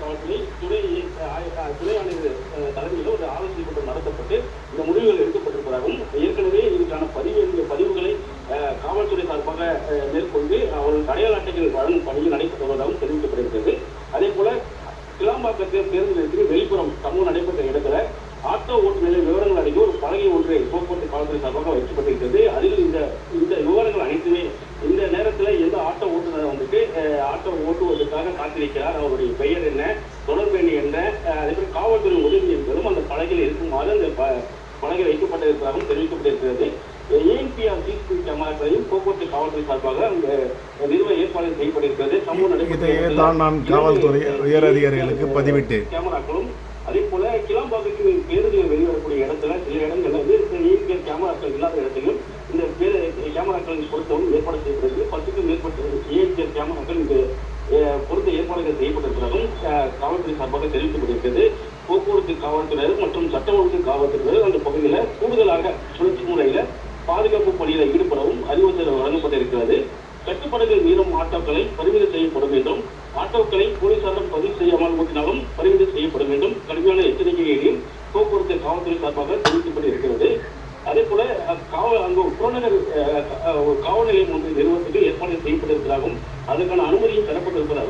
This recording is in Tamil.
காவல்துறை துணை ஆணையர் தலைமையில் ஒரு ஆலோசனை கூட்டம் நடத்தப்பட்டு இந்த முடிவுகள் எடுக்கப்பட்டிருப்பதாகவும், ஏற்கனவே இதுக்கான பதிவுகளை காவல்துறை சார்பாக மேற்கொண்டு அவர்களுக்கு அடையாள அட்டைகள் வழங்கும் பணியில் நடைபெற்று வருவதாகவும் தெரிவிக்கப்படுகிறது. அதே போல கிளாம்பாக்கத்தில் பேருந்து நிலையத்தில் வெளிப்புறம் சமூகம் நடைபெற்ற இடத்துல ஆட்டோ ஓட்டுநரின் விவரங்கள் அடங்கிய ஒரு பலகை ஒன்று போக்குவரத்து காவல்துறை சார்பாக வைக்கப்பட்டிருக்கிறது. அதில் இந்த விவரங்கள் அனைத்துமே இந்த நேரத்தில் எந்த ஆட்டோ ஓட்டுநர் வந்துட்டு ஆட்டோ ஓட்டுவதற்காக காத்திருக்கிறார், அவருடைய பெயர் என்ன, தொடர்பு எண் என்ன, அதேபோல் காவல்துறை உதவி என்பதும் அந்த பலகையில் இருக்குமாறு அந்த பலகை வைக்கப்பட்டிருப்பதாகவும் தெரிவிக்கப்பட்டிருக்கிறது. ஏஎன்பிஆர் சிசிடிவி கேமராக்களையும் போக்குவரத்து காவல்துறை சார்பாக அங்க நிறுவ ஏற்பாடு செய்யப்பட்டிருக்கிறது. சம்பவம் நான் காவல்துறை உயர் அதிகாரிகளுக்கு பதிவிட்டேன். கேமராக்களும் அதே போல கிளாம்பாக்கத்துக்கு பேருந்துகள் வெளிவரக்கூடிய இடத்துல சில இடங்கள்ல வந்து ஏஎன்பிஆர் கேமராக்கள் இல்லாத இடத்திலும் இந்த கேமராக்கள் பொருத்தவும் ஏற்பாடு செய்யப்படுகிறது. 10க்கும் மேற்பட்ட ஏஎன்பிஆர் கேமராக்கள் இந்த பொருத்த ஏற்பாடுகள் செய்யப்பட்டிருப்பதாகவும் காவல்துறை சார்பாக தெரிவிக்கப்பட்டிருக்கிறது. போக்குவரத்து காவல்துறையினர் மற்றும் சட்ட ஒழுங்கு காவல்துறையினர் அந்த பகுதியில் கூடுதலாக சுழற்சி முறையில பாதுகாப்பு பணியில் ஈடுபடவும் அறிவுறுத்தல் வழங்கப்பட்டிருக்கிறது. கட்டுப்பாடுகள் மீறும் ஆட்டோக்களை பறிமுதல் செய்யப்படும் என்றும், ஆட்டோக்களை போலீசாரிடம் பதிவு செய்யாமல் ஓட்டினாலும் பறிமுதல் செய்யப்படும் என்றும் கடுமையான எச்சரிக்கைகளையும் போக்குவரத்து காவல்துறை சார்பாக தெரிவிக்கப்பட்டிருக்கிறது. அதே போல அங்கு புறநகர் காவல் நிலையம் ஒன்று நிறுவனத்துக்கு ஏற்பாடு செய்யப்பட்டிருப்பதாகவும் அதற்கான அனுமதியும் பெறப்பட்டிருப்பதாகவும்